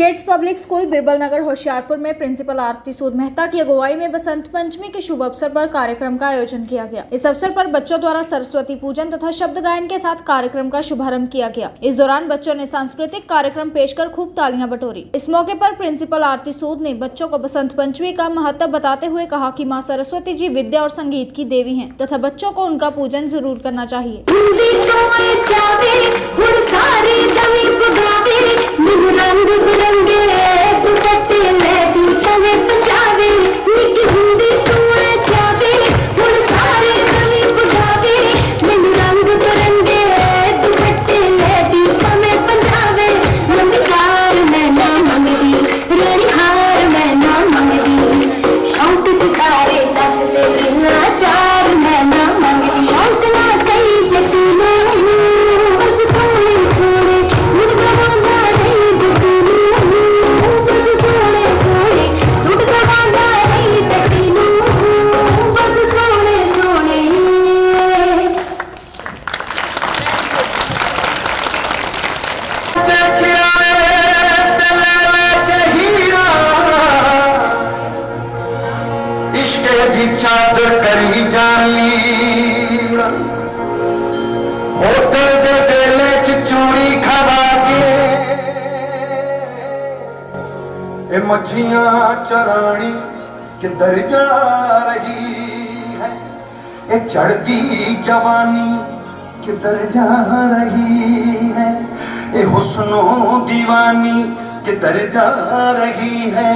Kids public school Birbal नगर होशियारपुर में principal आरती सूद मेहता की अगुवाई में बसंत पंचमी के शुभ अवसर पर कार्यक्रम का आयोजन किया गया। इस अवसर पर बच्चों द्वारा सरस्वती पूजन तथा शब्द गायन के साथ कार्यक्रम का शुभारंभ किया गया। इस दौरान बच्चों ने सांस्कृतिक कार्यक्रम पेश कर खूब तालियां बटोरी। इस मौके पर प्रिंसिपल आरती सूद ने बच्चों को बसंत पंचमी का महत्व बताते हुए कहा कि माँ सरस्वती जी विद्या और संगीत की देवी है तथा बच्चों को उनका पूजन जरूर करना चाहिए। चादर करी जानी होटल दे बेले च चूड़ी खवा के ए मच्छियां चरानी किधर जा रही है, ए चढ़ती जवानी किधर जा रही है, ए हुस्नो दीवानी किधर जा रही है।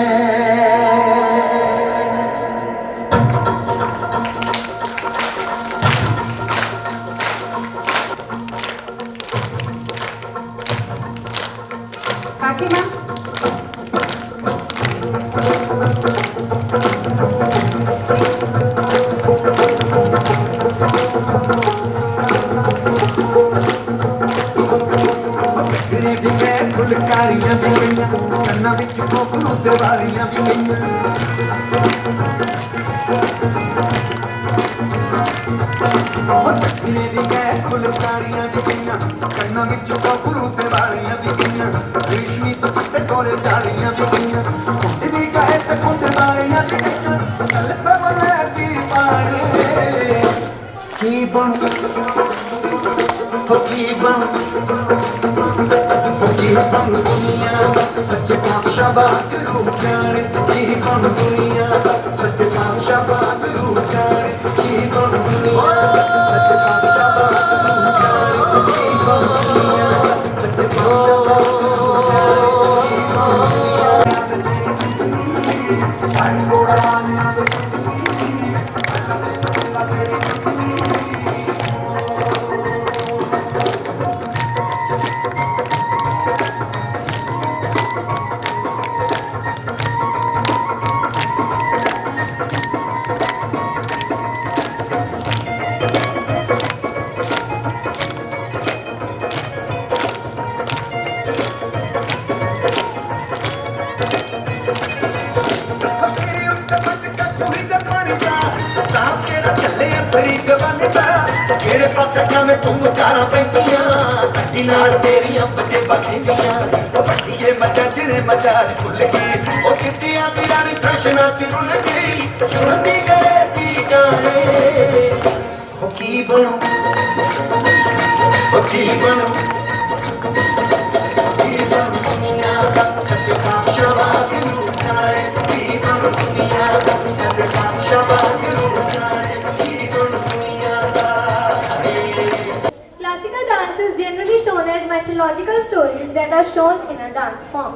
फुलकारियां भी गईयां कन्ना विच कोकरू दीवारियां भी गईयां, तकने भी गए फुलकारियां भी गईयां कन्ना विच कोकरू दीवारियां भी गईयां, रेशमी दुपट्टे कोरे जालियां भी गईयां, कुंड भी गए ते कुंड वालियां भी गईयां, कल पे बने दी पानी की बन दुनिया सच्चे पातशाह बहादुर जाने की कौन दुनिया, सच्चे पातशाह बहादुर जाने की कौन दुनिया, सच्चे पातशाह बहादुर जाने की कौन दुनिया, सच्चे पातशाह बहादुर जाने की कौन दुनिया, चारी घोड़ा आने जेड़े पासे जावे तुम कारा पैंदियां अड्डी नाल तेरियां बजे बखेंदियां, पट्टीए मचा जिने मजाज खुल गई, ओ कितियां दी रानी फैशनां च रुल गई, सुनदी गए सी गाने ओ की बनू, ओ की बनू, की बनू दुनिया दा सच्चे पातशाह वाहिगुरू जाने, की बनू दुनिया दा सच्चे पातशाह वाहिगुरू जाने, की बनू दुनिया दा। Classical dance is generally shown as mythological stories that are shown in a dance form.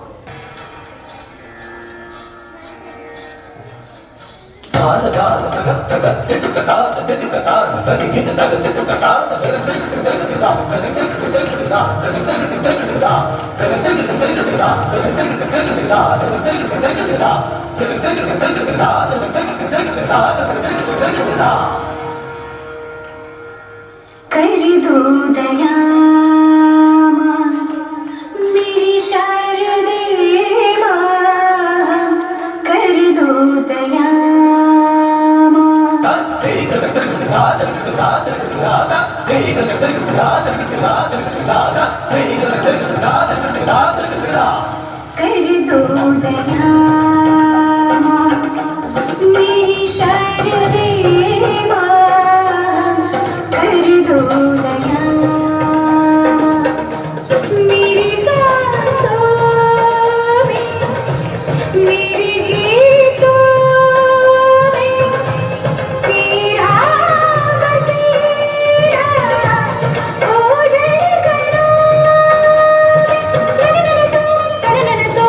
कर दो दया मेरी शारदे माँ, कर दो दया कर दया मेरी शारदे माँ कर दो दया मेरी सांसों में मेरे गीतों में तेरा बसेरा ओ धड़कनों में तननन तो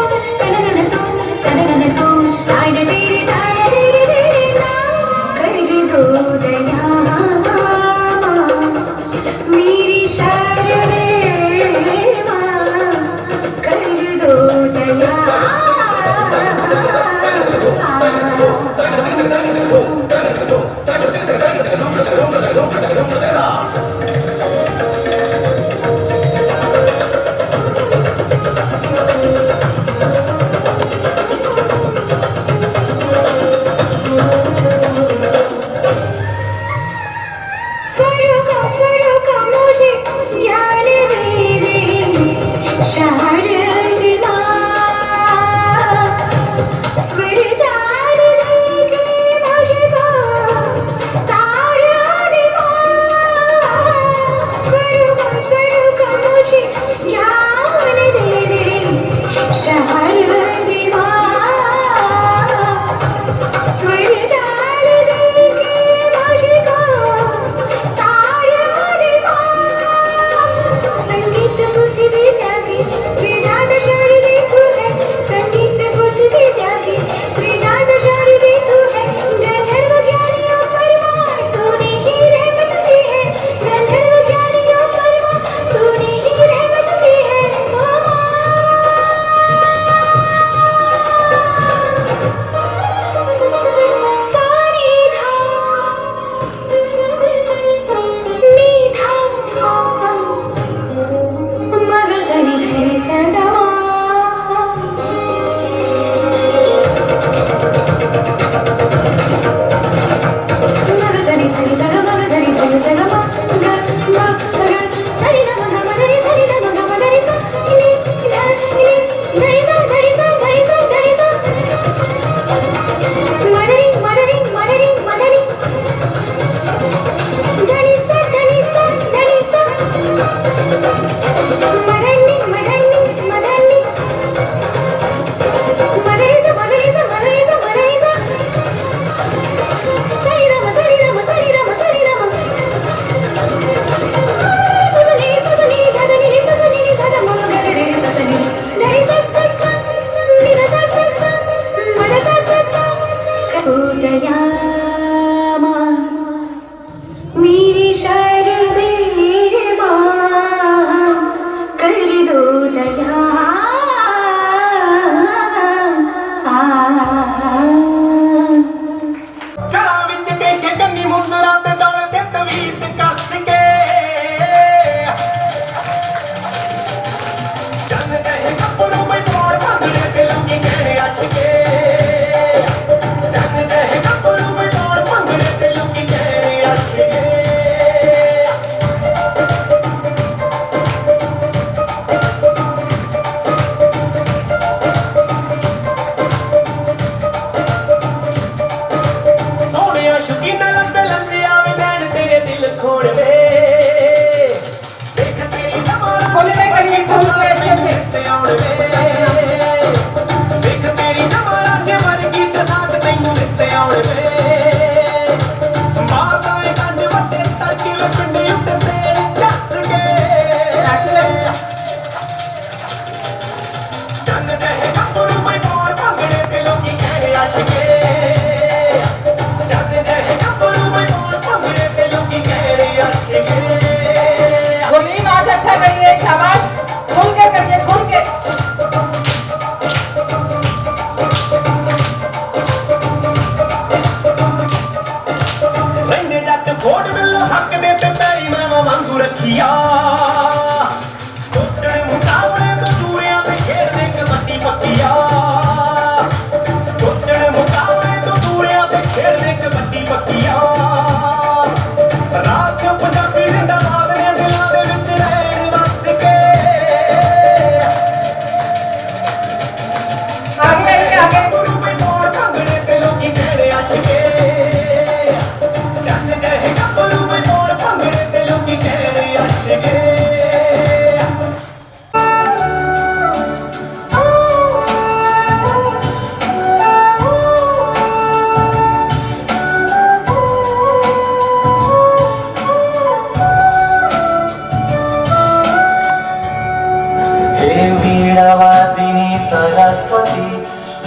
सरस्वती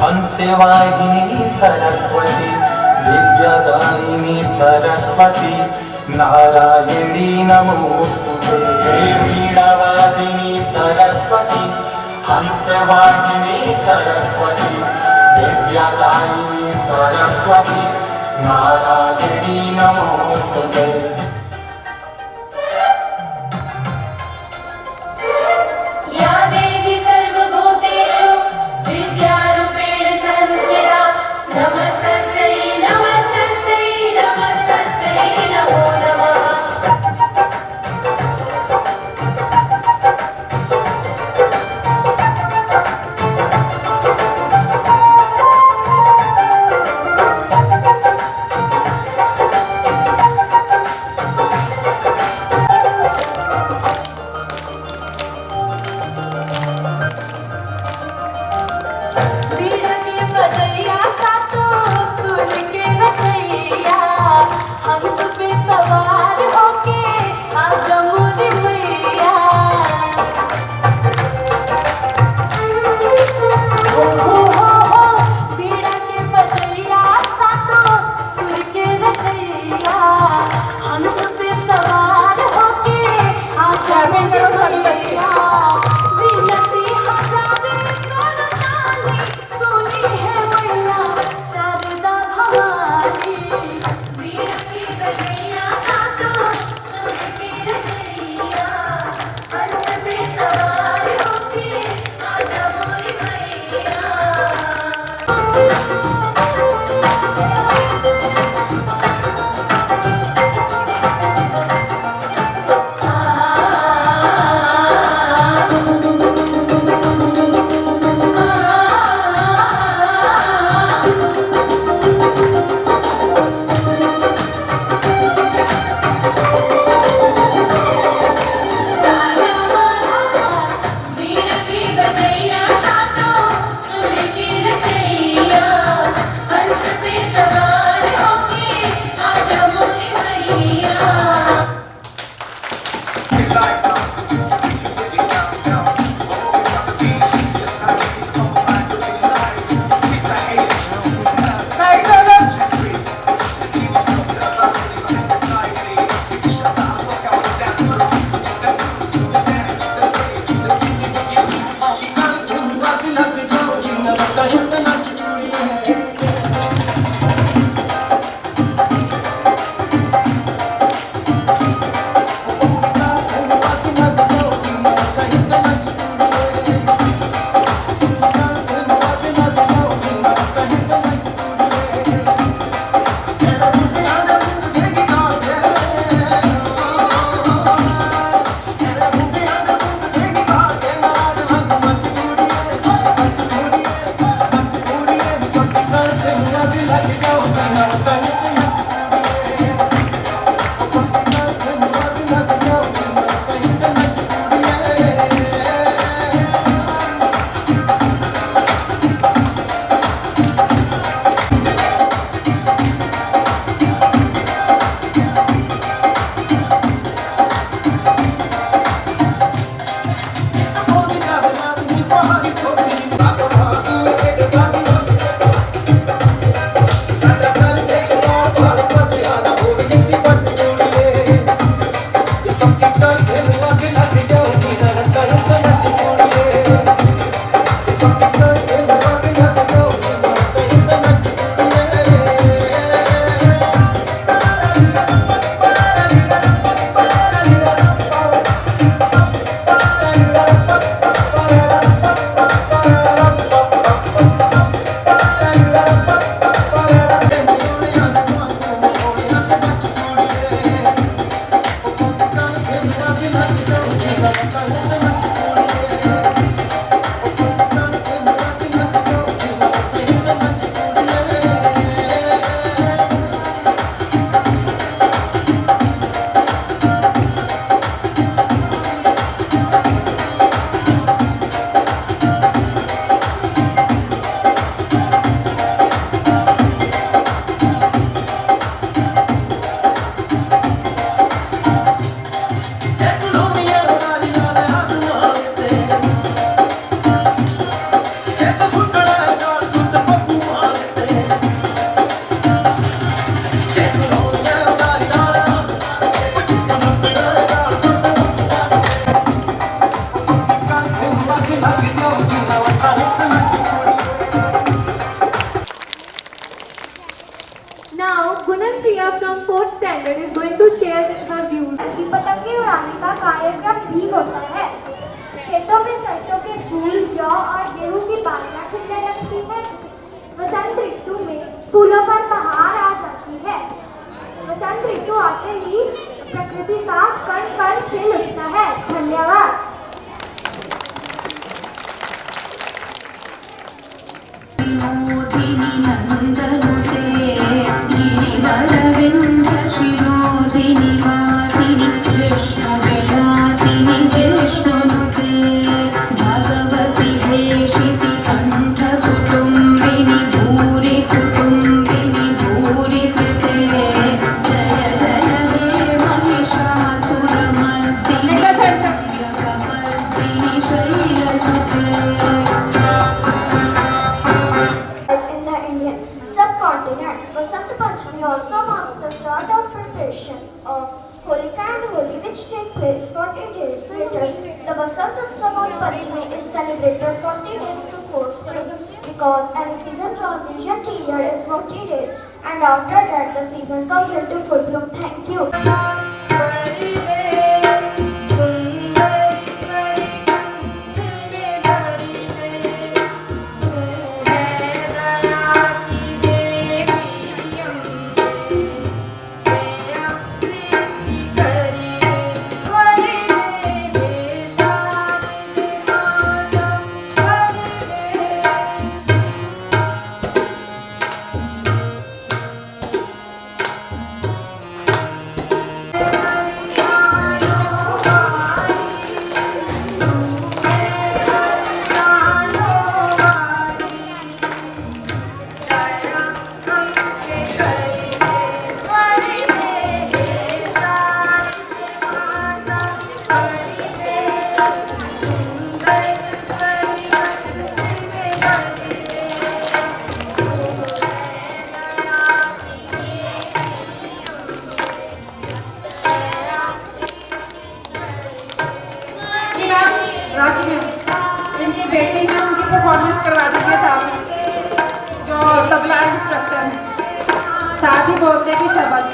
हंसवाहिनी सरस्वती विद्यादायिनी सरस्वती नारायणी नमोस्तुते हे वीणावादिनी सरस्वती हंसवाहिनी सरस्वती विद्यादायिनी सरस्वती नारायणी नमोस्तुते या देवी सर्वभूतेषु विद्यारूपेण संस्थिता नमस्तस्यै नमस्तस्यै नमस्तस्यै नमो नमः फूलों पर बहार आ जाती है। बसंत ऋतु आते ही प्रकृति का कण कण खिल उठता है। धन्यवाद। विनोदिनि नन्दनुते गिरिवरविन्द शिरोदिनि वासिनि विष्णुविलासिनि जिष्णुनुते भगवति हेशिति कण्ठकुटुम्बिनि भूरि कुटुम्बिनि भूरि कृते जय जय हे Mahishasuramardini शैलकपर्दिनि शैलसुते In the Indian subcontinent, Vasant Panchami also marks the start of preparation of Holika and Holi, which take place 40 days later. The Vasant Utsav on Panchami is celebrated 40 days before spring because any season transition period is 40 days, and after that the season comes into full bloom. Thank you. इनकी बेटी है, उनकी performance करवा दीजिए साहब, जो tabla instructor है, साथ ही बोलते की शब्द।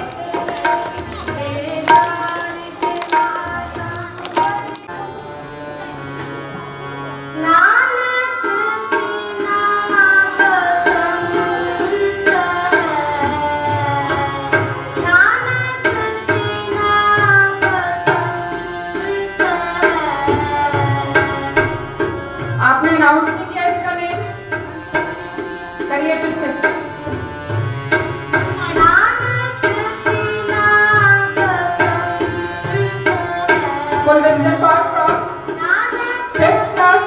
आपने अनाउंस नहीं किया इसका नेम, करिए फिर से। Kulwinder Kaur from 5th class.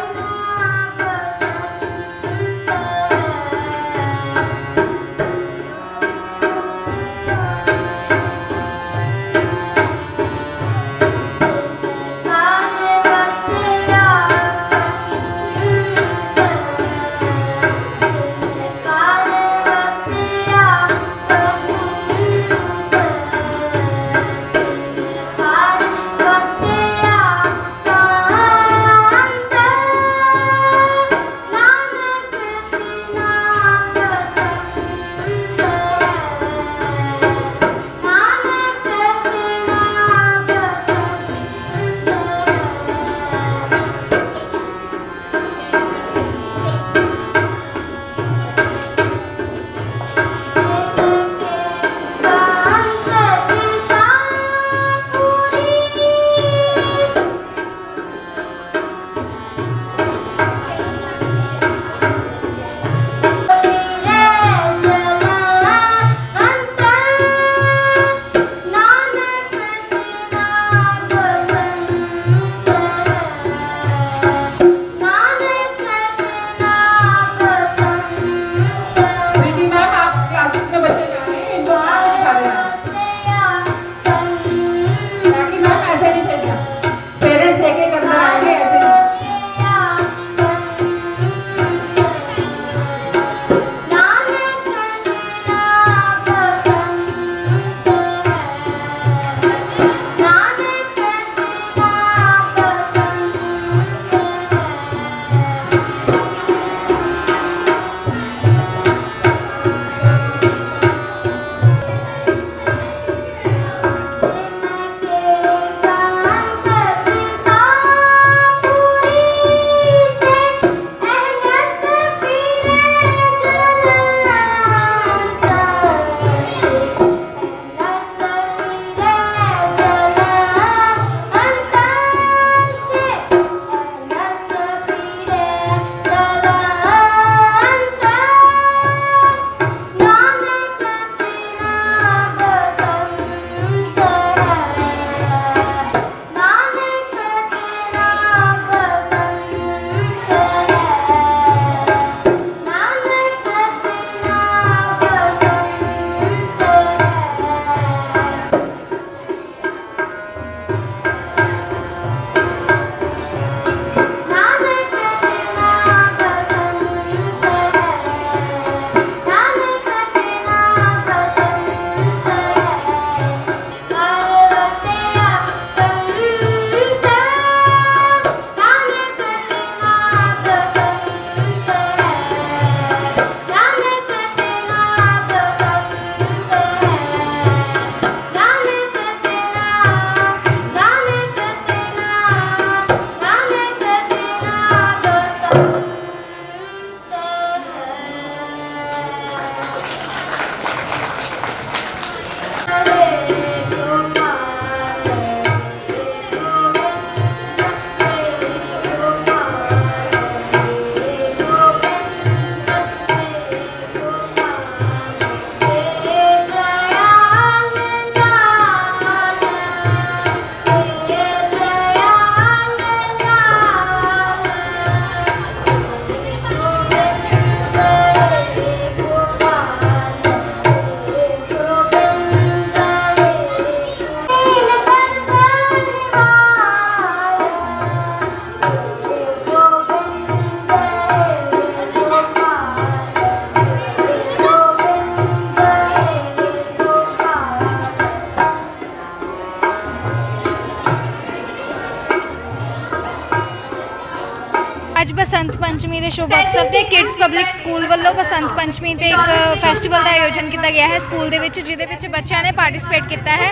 ਸ਼ੁਭ ਅਵਸਰ ਤੇ ਕਿਡਸ ਪਬਲਿਕ ਸਕੂਲ ਵੱਲੋਂ ਬਸੰਤ ਪੰਚਮੀ ਤੇ ਇੱਕ ਫੈਸਟੀਵਲ ਦਾ ਆਯੋਜਨ ਕੀਤਾ ਗਿਆ ਹੈ ਸਕੂਲ ਦੇ ਵਿੱਚ, ਜਿਹਦੇ ਵਿੱਚ ਬੱਚਿਆਂ ਨੇ ਪਾਰਟਿਸਿਪੇਟ ਕੀਤਾ ਹੈ।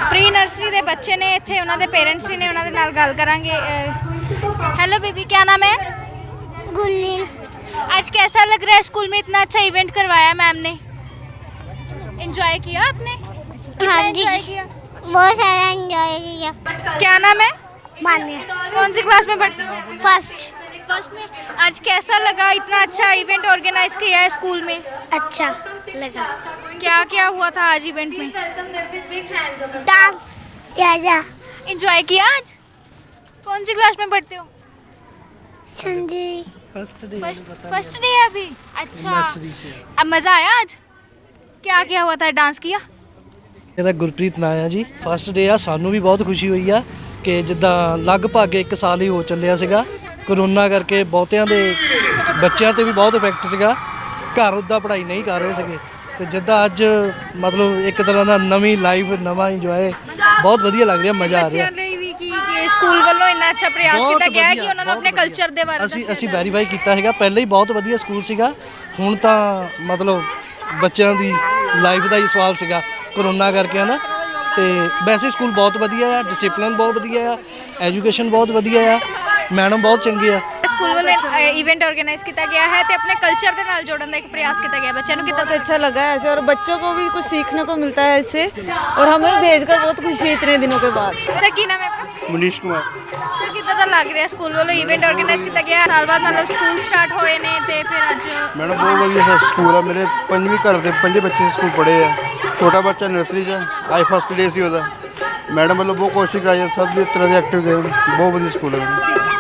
ਪ੍ਰੀ ਨਰਸਰੀ ਦੇ ਬੱਚੇ ਨੇ ਇੱਥੇ, ਉਹਨਾਂ ਦੇ ਪੇਰੈਂਟਸ ਵੀ ਨੇ, ਉਹਨਾਂ ਦੇ ਨਾਲ ਗੱਲ ਕਰਾਂਗੇ। हेलो बेबी, क्या नाम है? गुल्लीन। आज कैसा लग रहा है स्कूल में इतना अच्छा इवेंट करवाया मैम ने? एंजॉय किया आपने? हाँ जी, एंजॉय किया? बहुत सारा एंजॉय किया। क्या नाम है? मान्या। कौन सी क्लास में पढ़ते हो? फर्स्ट। फर्स्ट में। आज कैसा लगा, इतना अच्छा इवेंट ऑर्गेनाइज किया है स्कूल में? अच्छा लगा। क्या क्या हुआ था आज इवेंट में? डांस किया। एंजॉय किया आज? कौन सी क्लास में पढ़ते हो? संजय। फर्स्ट डे है अभी। अच्छा, अब मज़ा आया आज? क्या क्या हुआ था? डांस किया? ਮੇਰਾ ਗੁਰਪ੍ਰੀਤ ਨਾਂ ਆ ਜੀ। ਫਸਟ ਡੇ ਆ, ਸਾਨੂੰ ਵੀ ਬਹੁਤ ਖੁਸ਼ੀ ਹੋਈ ਆ ਕਿ ਜਿੱਦਾਂ ਲਗਭਗ 1 ਸਾਲ ਹੀ ਹੋ ਚੱਲਿਆ ਸੀਗਾ, ਕਰੋਨਾ ਕਰਕੇ ਬਹੁਤਿਆਂ ਦੇ ਬੱਚਿਆਂ ਤੇ ਵੀ ਬਹੁਤ ਇਫੈਕਟ ਸੀਗਾ, ਘਰ ਉੱਦਾਂ ਪੜ੍ਹਾਈ ਨਹੀਂ ਕਰ ਰਹੇ ਸੀਗੇ, ਤੇ ਜਿੱਦਾਂ ਅੱਜ ਮਤਲਬ ਇੱਕ ਤਰ੍ਹਾਂ ਦਾ ਨਵੀਂ ਲਾਈਫ, ਨਵਾਂ ਇੰਜੋਏ, ਬਹੁਤ ਵਧੀਆ ਲੱਗ ਰਿਹਾ, ਮਜ਼ਾ ਆ ਰਿਹਾ। ਬੱਚਿਆਂ ਲਈ ਵੀ ਕਿ ਸਕੂਲ ਵੱਲੋਂ ਇੰਨਾ ਅੱਛਾ ਪ੍ਰਯਾਸ ਕੀਤਾ ਗਿਆ ਹੈ ਕਿ ਉਹਨਾਂ ਨੂੰ ਆਪਣੇ ਕਲਚਰ ਦੇ ਬਾਰੇ ਅਸੀਂ ਵੈਰੀਫਾਈ ਕੀਤਾ ਹੈਗਾ, ਪਹਿਲਾਂ ਹੀ ਬਹੁਤ ਵਧੀਆ ਸਕੂਲ ਸੀਗਾ, ਹੁਣ ਤਾਂ ਮਤਲਬ ਬੱਚਿਆਂ ਦੀ ਲਾਈਫ ਦਾ ਹੀ ਸਵਾਲ ਸੀਗਾ ਕਰੋਨਾ ਕਰਕੇ, ਹੈ ਨਾ। ਤੇ ਵੈਸੇ ਸਕੂਲ ਬਹੁਤ ਵਧੀਆ ਆ, ਡਿਸਪਲਿਨ ਬਹੁਤ ਵਧੀਆ ਆ, ਐਜੂਕੇਸ਼ਨ ਬਹੁਤ ਵਧੀਆ ਆ, ਮੈਡਮ ਬਹੁਤ ਚੰਗੇ ਆ। ਸਕੂਲ ਵੱਲੋਂ इवेंट ऑर्गेनाइज किया गया है तो अपने कल्चर के नाल जोड़न का एक प्रयास किया गया। बच्चों को कितना बहुत अच्छा लगा है ऐसे, और बच्चों को भी कुछ सीखने को मिलता है इससे, और हमें भेजकर बहुत खुशी है इतने दिनों के बाद। सर की नाम है आपका? मनीष कुमार। सर कितना लग रहा है स्कूल वालों इवेंट ऑर्गेनाइज किया गया साल बाद, मतलब स्कूल स्टार्ट होए ने ते फिर अज? मैडम बहुत ਵਧੀਆ ਸਕੂਲ ਆ, ਮੇਰੇ ਪੰਜਵੀਂ ਘਰ ਦੇ 5 ਬੱਚੇ ਸਕੂਲ ਪੜ੍ਹੇ ਆ, ਛੋਟਾ ਬੱਚਾ ਨਰਸਰੀ 'ਚ, ਅੱਜ ਫਸਟ ਡੇ ਸੀ ਉਹਦਾ। ਮੈਡਮ ਵੱਲੋਂ ਬਹੁਤ ਕੋਸ਼ਿਸ਼ ਕਰਾਈ ਹੈ, ਸਭ ਦੀ ਤਰ੍ਹਾਂ ਦੇ ਐਕਟਿਵ ਗਏ, ਬਹੁਤ ਵਧੀਆ ਸਕੂਲ ਹੈ।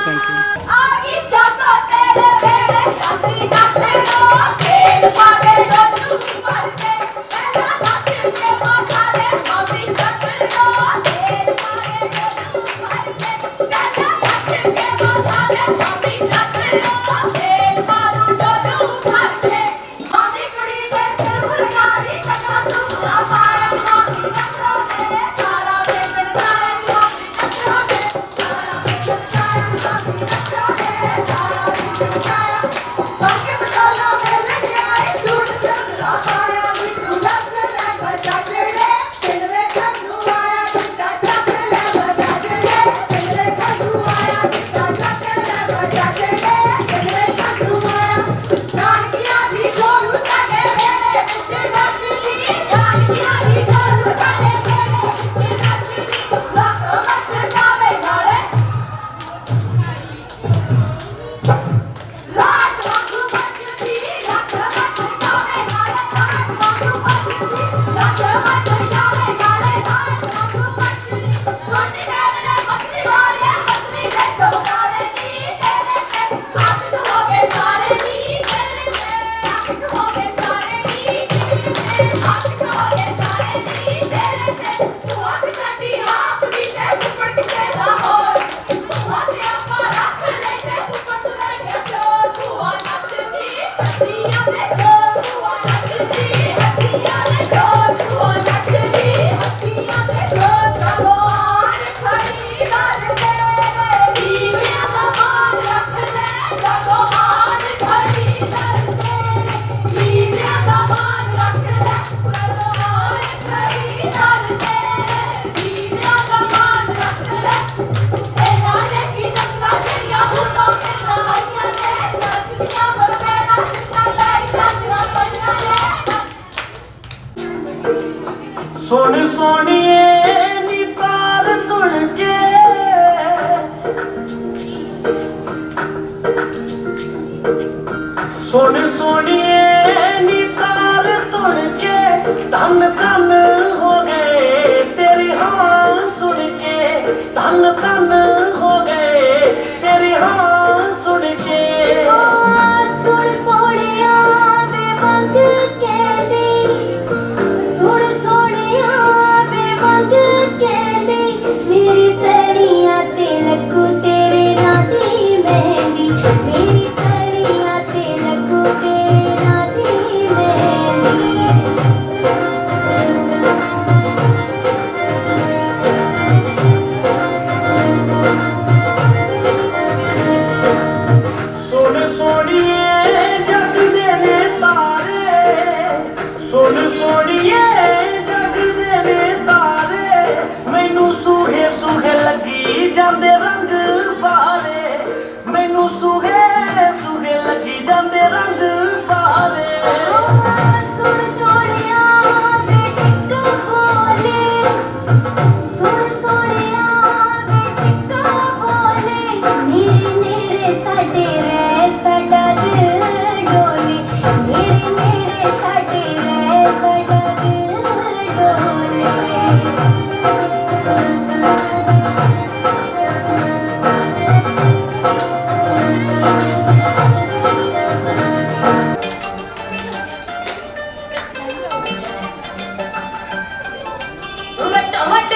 Thank you. आगे जाता तेरे बेड़े जाती नाचना खेल पागे डोलू मरते पहला नाच के माथारे मामी चकना खेल पागे डोलू मरते पहला नाच के माथारे मामी चकना खेल मारू डोलू मरते मामी कुड़ी दे सिर फुलकारी कन्ना सुना पाया मामी नखरा दे सारा बेगड़ जाए मामी नखरा दे सारा बेगड़ जाए मामी नखरा दे सारा बेगड़ जाए बाकी बचाना मेले के आए झूठ चंद्रा पाया बिनु लक्षण बचा चढ़े तेरे खन्नू आया बिता चढ़े बचा चढ़े तेरे खन्नू आया बिता चढ़े बचा चढ़े तेरे खन्नू आया नानकिया जी गोलू साडे बेड़े विच नचदी नानकिया जी गोलू साडे बेड़े विच नचदी लख मत जावे नाले लाट वांगू बचदी लख मत जावे नाले लाट वांगू बचदी लख मत जावे नाले लाट वांगू बचदी सोटी मेरे मछली वाले मछली दे चौकारे नी तेरे पे आशिक हो गए सारे नी तेरे पे आशिक हो गए सारे नी तेरे पे आशिक हो गए सारे नी तेरे पे तू आग सटी आप नीचे ऊपर के लाहौर तू आते अपा रख लेते ऊपर लगे चोर तू नचदी हड्डियां में चोर तू नचदी हड्डियां में चोर तू नचदी हड्डियां में चोर भगवान खड़ी कर दे दीवियां का मान रख ले भगवान खड़ी कर दे दीवियां का मान रख ले भगवान खड़ी कर दे दीवियां का मान रख ले ए राजे की नक्का चिड़िया भूतों के रवैया ले नचदियां बरबेड़ा जितना लाई चादरा बनिया ले सोने सोनिए नी तार तुड़ के सोने सोनिए नी तार तुड़ के धन धन हो गए तेरी हाँ सुन के धन धन हो गए तेरी हाँ सुन के सुन सोनिया वे बंग कहंदी सुन सोनिया वे बंग कहंदी मेरी तलियां ते लगू तेरे नां दी मेहंदी मेरी तलियां ते लगू तेरे नां दी मेहंदी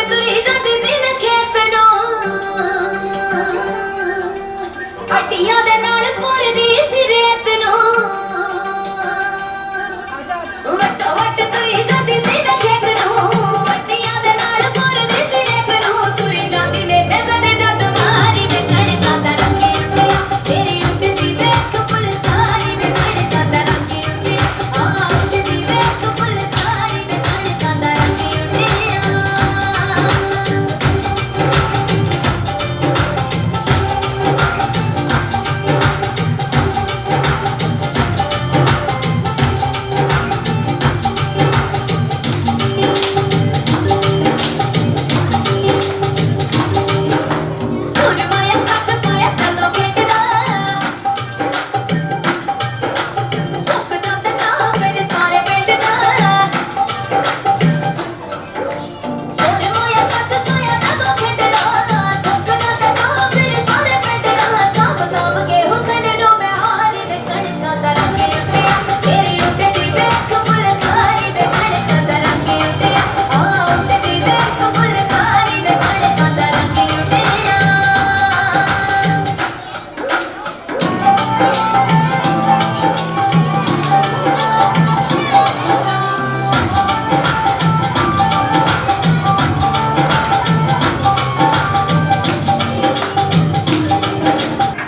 ਤੁਰੀ ਜਾਂਦੀ ਸੀ ਮੈਂ ਖੇਤ ਨੂੰ ਹੱਡੀਆਂ ਦੇ ਨਾਲ ਭੋਰਦੀ ਸੀ ਰੇਤ ਨੂੰ ਵੱਟੋ ਵੱਟ ਤੁਰੀ ਜਾਂਦੀ ਸੀ ਮੈਂ ਖੇਤ ਨੂੰ ਹੱਡੀਆਂ ਦੇ ਨਾਲ ਭੋਰਦੀ ਸੀ ਰੇਤ ਨੂੰ ਤੁਰੀ ਜਾਂਦੀ ਨੇ ਤੇ ਸਦੇ ਜਦ ਮਾਰੀ ਵੇ ਕਣਕਾਂ ਦਾ ਰੰਗੀ ਉੱਤੇ ਤੇਰੀ ਉੱਡਦੀ ਵੇਖ ਫੁਲਕਾਰੀ ਵੇ ਕਣਕਾਂ ਦਾ ਰੰਗੀ ਉੱਤੇ ਉੱਡਦੀ ਵੇਖ ਫੁਲਕਾਰੀ ਵੇ ਕਣਕਾਂ ਦਾ ਰੰਗੀ ਉੱਤੇ ਸੁਰਮਾਇਆ ਕੱਚ ਪਾਇਆ ਕਦੋਂ ਖੇਡਦਾ ਸੁੱਕ ਜਾਂਦੇ ਸਾਹ ਮੇਰੇ ਸਾਰੇ ਪਿੰਡ ਦਾ ਸੁਰਮਾਇਆ ਕੱਚ ਪਾਇਆ ਕਦੋਂ ਖੇਡਦਾ ਸੁੱਕ ਜਾਂਦੇ ਸਾਹ ਮੇਰੇ ਸਾਰੇ ਪਿੰਡ ਦਾ ਸਾਂਭ ਸਾਂਭ ਕੇ ਹੁਸਨ ਨੂੰ ਮੈਂ ਹਾਰੀ ਵੇ ਕਣਕਾਂ ਦਾ ਰੰਗ ਉੱਤੇ ਤੇਰੀ ਉੱਡਦੀ ਵੇਖ ਫੁਲਕਾਰੀ ਵੇ ਕਣਕਾਂ ਦਾ ਰੰਗ ਉੱਤੇ ਉੱਡਦੀ ਵੇਖ ਫੁਲਕਾਰੀ ਵੇ ਕਣਕਾਂ ਦਾ ਰੰਗ ਉੱਤੇ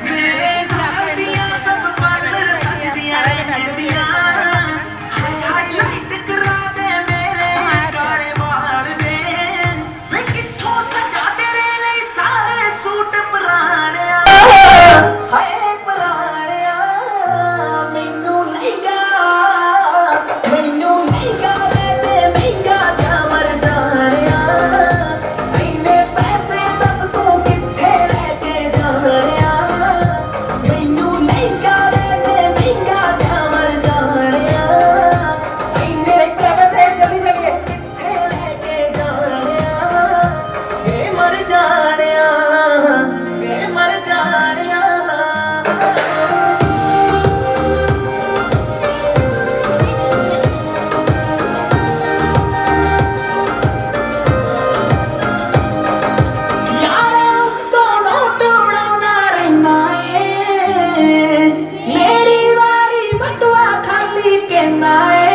ਤੇਰੇ ਨਾਲ ਦੀਆਂ ਸਭ ਪਾਰਲਰ ਸਜਦੀਆਂ ਰਹਿੰਦੀਆਂ ਹਾਈਲਾਈਟ ਕਰਾ ਦੇ ਮੇਰੇ ਕਾਲੇ ਵਾਲ ਵੇ ਕਿੱਥੋਂ ਸਜਾ ਤੇਰੇ ਲਈ ਸਾਰੇ ਸੂਟ ਪੁਰਾਣਿਆ ਹਾਏ ਪੁਰਾਣਿਆ ਮੈਨੂੰ ਲਹਿੰਗਾ ਲੈ ਦੇ ਮਹਿੰਗਾ ਜਾ ਮਰ ਜਾਣਿਆ ਇੰਨੇ ਪੈਸੇ ਦੱਸ ਤੂੰ ਕਿੱਥੇ ਲੈ ਕੇ ਜਾਣਿਆ ਮੈਨੂੰ ਲਹਿੰਗਾ ਲੈ ਦੇ ਮਹਿੰਗਾ ਜਾ ਮਰ ਜਾਣਿਆ ਇੰਨੇ ਪੈਸੇ ਦੱਸ ਕਿੱਥੇ ਲੈ ਕੇ ਜਾਣਿਆ ਵੇ ਮਰ ਜਾਣਿਆ ਵੇ ਮਰ ਜਾਣਿਆ ਯਾਰਾ ਦੋਨੋਂ ਟੋੜਾਉਣਾ ਰਹਿੰਦਾ ਏ ਮੇਰੀ ਵਾਰੀ ਬਟੂਆ ਖਾਲੀ ਕਹਿੰਦਾ ਏ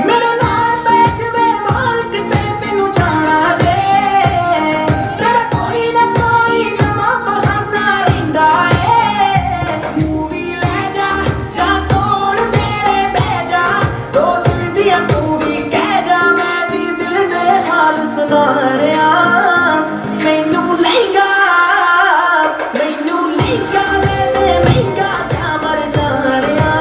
ਮੇਰੇ ਨਾਲ ਬੈਠ ਵੇ ਮਾਲਕ ਤੇ ਮੈਨੂੰ ਜਾਣਾ ਜੇ ਤੇਰਾ ਕੋਈ ਨਾ ਕੋਈ ਨਵਾਂ ਬਹਾਨਾ ਰਹਿੰਦਾ ਏ ਮੂਵੀ ਲੈ ਜਾ ਤੋੜ ਮੇਰੇ ਬਹਿ ਜਾ ਦੋ ਦਿਲ ਦੀਆਂ ਤੂੰ ਵੀ ਕਹਿ ਜਾ ਮੈਂ ਵੀ ਦਿਲ ਦੇ ਹਾਲ ਸੁਣਾਣਿਆ ਮੈਨੂੰ ਲਹਿੰਗਾ ਲੈ ਦੇ ਮਹਿੰਗਾ ਜਾ ਮਰ ਜਾਣਿਆ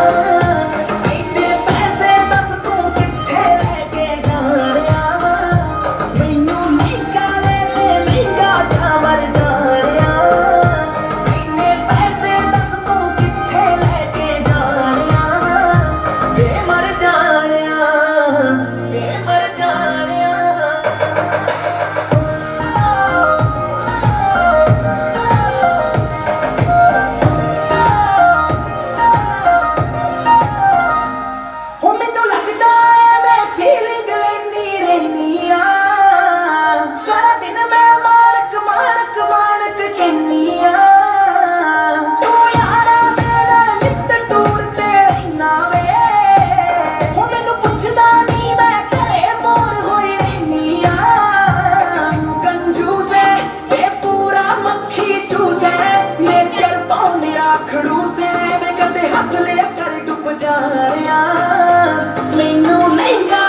ਇੰਨੇ ਪੈਸੇ ਦੱਸ ਤੂੰ ਕਿੱਥੇ ਲੈ ਕੇ ਜਾਣਿਆ ਮੈਨੂੰ ਲਹਿੰਗਾ ਲੈ ਦੇ ਮਹਿੰਗਾ ਜਾ ਮਰ ਜਾਣਿਆ ਇੰਨੇ ਪੈਸੇ ਦੱਸ ਤੂੰ ਕਿੱਥੇ ਲੈ ਕੇ ਜਾਣਿਆ ਵੇ ਮਰ ਜਾਣਿਆ ਵੇ ਮਰ ਜਾਣਿਆ ਹੋ ਮੈਨੂੰ ਲੱਗਦਾ ਏ ਮੈਂ ਫੀਲਿੰਗ ਲੈਣੀ ਰਹਿਨੀ ਆ ਸਾਰਾ ਦਿਨ ਮੈਂ ਮਾਣਕ ਕਹਿੰਨੀ ਆ ਤੂੰ ਯਾਰਾ ਮੇਰਾ ਨਿੱਤ ਟੂਰ ਤੇ ਰਹਿਣਾ ਵੇ ਹੋ ਮੈਨੂੰ ਪੁੱਛਦਾ ਨਹੀਂ ਮੈਂ ਘਰੇ ਬੋਰ ਹੋਈ ਰਹਿਨੀ ਆ ਕੰਜੂਸ ਏ ਵੇ ਪੂਰਾ ਮੱਖੀ ਚੂਸ ਏ ਨੇਚਰ ਤੋਂ ਮੇਰਾ ਖੜੂਸ ਏ ਵੇ ਕਦੇ ਹੱਸ ਲਿਆ ਕਰ ਡੁੱਬ ਜਾਣਿਆ ਮੈਨੂੰ ਲਹਿੰਗਾ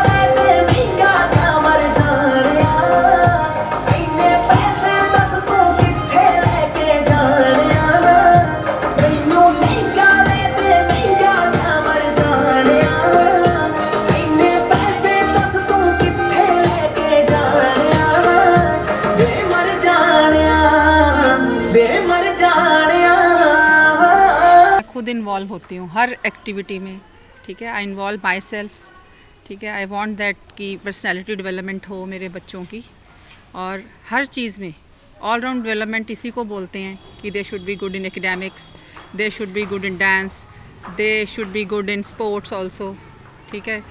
ਲੈ ਦੇ ਮਹਿੰਗਾ ਜਾ ਮਰ ਜਾਣਿਆ ਇੰਨੇ ਪੈਸੇ ਦੱਸ ਤੂੰ ਕਿੱਥੇ ਲੈ ਕੇ ਜਾਣਿਆ ਮੈਨੂੰ ਲਹਿੰਗਾ ਲੈ ਦੇ ਮਹਿੰਗਾ ਜਾ ਮਰ ਜਾਣਿਆ ਇੰਨੇ ਪੈਸੇ ਦੱਸ ਤੂੰ ਕਿੱਥੇ ਲੈ ਕੇ ਜਾਣਿਆ ਵੇ ਮਰ ਜਾਣਿਆ ਵੇ ਮਰ जानिया। मैं खुद इन्वॉल्व होती हूँ हर एक्टिविटी में, ठीक है। आई इन्वॉल्व माई सेल्फ, ठीक है। आई वॉन्ट दैट कि पर्सनैलिटी डेवलपमेंट हो मेरे बच्चों की, और हर चीज़ में ऑल राउंड डेवलपमेंट इसी को बोलते हैं कि they should be good in academics, they should be good in dance, they should be good in sports also, ठीक है।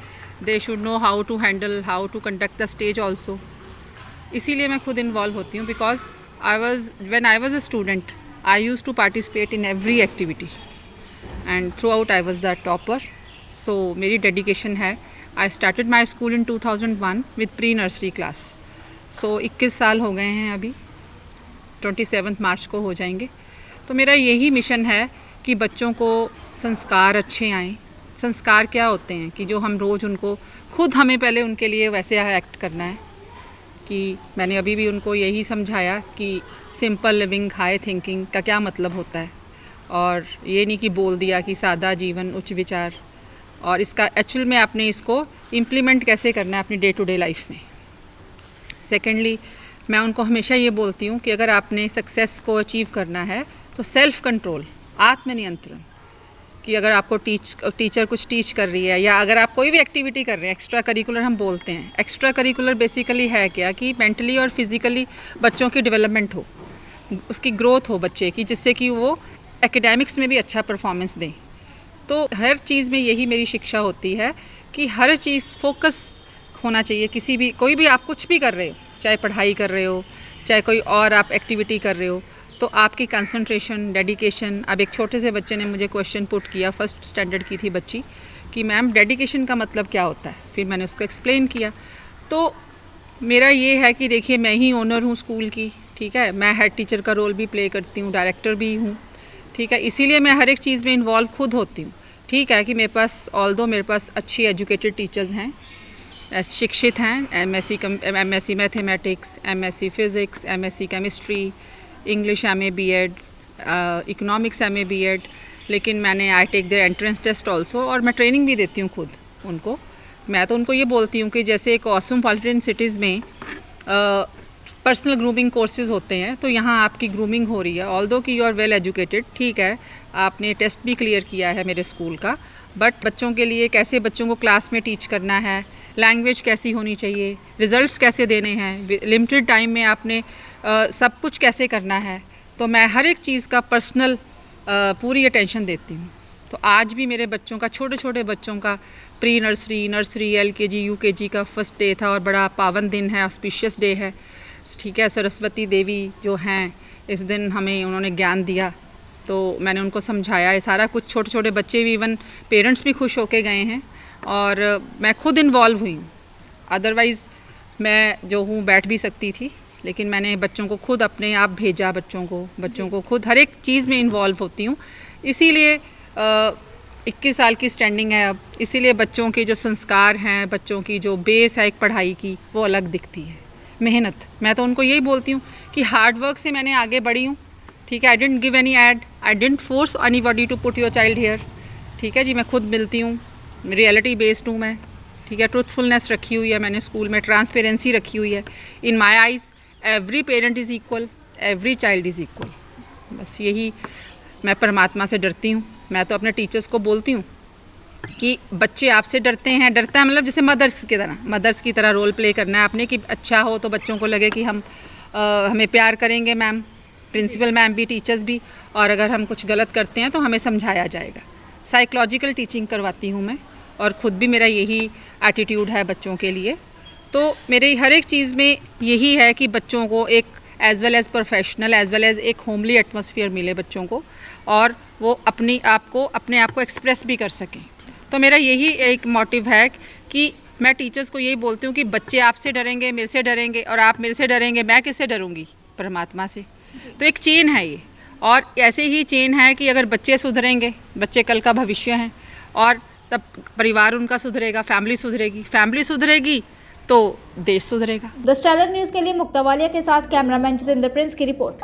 They should know how to handle, how to conduct the stage also. इसीलिए मैं खुद involve होती हूँ, because when I was a student I used to participate in every activity and throughout I was the topper. So मेरी dedication है। I started my school in 2001 with pre nursery class. So 21 साल हो गए हैं, अभी 27 मार्च को हो जाएंगे। तो मेरा यही मिशन है कि बच्चों को संस्कार अच्छे आएँ। संस्कार क्या होते हैं कि जो हम रोज़ उनको खुद हमें पहले उनके लिए वैसे एक्ट करना है कि मैंने अभी भी उनको यही समझाया कि सिंपल लिविंग हाई थिंकिंग का क्या मतलब होता है, और ये नहीं कि बोल दिया कि सादा जीवन उच्च विचार, और इसका एक्चुअल में आपने इसको इम्प्लीमेंट कैसे करना है अपनी डे टू डे लाइफ में। सेकेंडली, मैं उनको हमेशा ये बोलती हूँ कि अगर आपने सक्सेस को अचीव करना है तो सेल्फ़ कंट्रोल, आत्मनियंत्रण, कि अगर आपको टीचर कुछ टीच कर रही है या अगर आप कोई भी एक्टिविटी कर रहे हैं, एक्स्ट्रा करिकुलर हम बोलते हैं। एक्स्ट्रा करिकुलर बेसिकली है क्या कि मेंटली और फिज़िकली बच्चों की डेवलपमेंट हो, उसकी ग्रोथ हो बच्चे की, जिससे कि वो एकेडमिक्स में भी अच्छा परफॉर्मेंस दें। तो हर चीज़ में यही मेरी शिक्षा होती है कि हर चीज़ फोकस होना चाहिए। किसी भी कोई भी आप कुछ भी कर रहे हो, चाहे पढ़ाई कर रहे हो, चाहे कोई और आप एक्टिविटी कर रहे हो, तो आपकी कंसंट्रेशन, डेडिकेशन। अब एक छोटे से बच्चे ने मुझे क्वेश्चन पुट किया, फर्स्ट स्टैंडर्ड की थी बच्ची, कि मैम डेडिकेशन का मतलब क्या होता है। फिर मैंने उसको एक्सप्लेन किया। तो मेरा ये है कि देखिए, मैं ही ओनर हूँ स्कूल की, ठीक है, मैं हेड टीचर का रोल भी प्ले करती हूँ, डायरेक्टर भी हूँ, ठीक है, इसीलिए मैं हर एक चीज़ में इन्वॉल्व खुद होती हूँ। ठीक है कि मेरे पास ऑल्दो मेरे पास अच्छी एजुकेटेड टीचर्स हैं, शिक्षित हैं, MSc mathematics, MSc physics, MSc chemistry, English MA BEd, economics MA BEd, लेकिन मैंने I take their entrance test also, और मैं ट्रेनिंग भी देती हूँ खुद उनको। मैं तो उनको ये बोलती हूँ कि जैसे कॉस्मोपॉलिटन सिटीज़ में पर्सनल ग्रूमिंग कोर्सेज होते हैं, तो यहाँ आपकी ग्रूमिंग हो रही है। ऑल्दो कि यू आर वेल एजुकेटेड, ठीक है, आपने टेस्ट भी क्लियर किया है मेरे स्कूल का, बट बच्चों के लिए कैसे बच्चों को क्लास में टीच करना है, लैंग्वेज कैसी होनी चाहिए, रिजल्ट्स कैसे देने हैं, लिमिटेड टाइम में आपने सब कुछ कैसे करना है, तो मैं हर एक चीज़ का पर्सनल पूरी अटेंशन देती हूँ। तो आज भी मेरे बच्चों का, छोटे छोटे बच्चों का pre nursery, nursery, LKG, UKG का फर्स्ट डे था, और बड़ा पावन दिन है, ऑस्पिशियस डे है, ठीक है। सरस्वती देवी जो हैं, इस दिन हमें उन्होंने ज्ञान दिया, तो मैंने उनको समझाया ये सारा कुछ। छोटे छोटे बच्चे भी, इवन पेरेंट्स भी खुश होके गए हैं, और मैं खुद इन्वॉल्व हुई हूँ। अदरवाइज़ मैं जो हूँ बैठ भी सकती थी, लेकिन मैंने बच्चों को खुद अपने आप भेजा, बच्चों को खुद हर एक चीज़ में इन्वॉल्व होती हूँ। इसीलिए 21 साल की स्टैंडिंग है अब, इसीलिए बच्चों के जो संस्कार हैं, बच्चों की जो बेस है एक पढ़ाई की, वो अलग दिखती है। मेहनत, मैं तो उनको यही बोलती हूँ कि हार्ड वर्क से मैंने आगे बढ़ी हूँ, ठीक है। I didn't give any ad, I didn't force anybody to put your child here, ठीक है जी। मैं खुद मिलती हूँ, रियलिटी बेस्ड हूँ मैं, ठीक है। ट्रूथफुलनेस रखी हुई है मैंने स्कूल में, ट्रांसपेरेंसी रखी हुई है। In my eyes every parent is equal, every child is equal. बस यही, मैं परमात्मा से डरती हूँ। मैं तो अपने टीचर्स को बोलती हूँ कि बच्चे आपसे डरते हैं, डरता है मतलब जैसे मदर्स की तरह रोल प्ले करना है आपने, कि अच्छा हो तो बच्चों को लगे कि हमें प्यार करेंगे मैम, प्रिंसिपल मैम भी, टीचर्स भी, और अगर हम कुछ गलत करते हैं तो हमें समझाया जाएगा। साइकोलॉजिकल टीचिंग करवाती हूँ मैं, और ख़ुद भी मेरा यही एटीट्यूड है बच्चों के लिए। तो मेरे हर एक चीज़ में यही है कि बच्चों को एक as well as professional, as well as एक होमली एटमॉस्फेयर मिले बच्चों को, और वो अपने आप को एक्सप्रेस भी कर सकें। तो मेरा यही एक मोटिव है कि मैं टीचर्स को यही बोलती हूँ कि बच्चे आपसे डरेंगे, मेरे से डरेंगे, और आप मेरे से डरेंगे, मैं किससे डरूँगी? परमात्मा से। तो एक चेन है ये, और ऐसे ही चेन है कि अगर बच्चे सुधरेंगे, बच्चे कल का भविष्य हैं, और तब परिवार उनका सुधरेगा, फैमिली सुधरेगी तो देश सुधरेगा। द स्टैंडर्ड न्यूज़ के लिए मुक्ता वालिया के साथ कैमरामैन जितेंद्र प्रिंस की रिपोर्ट।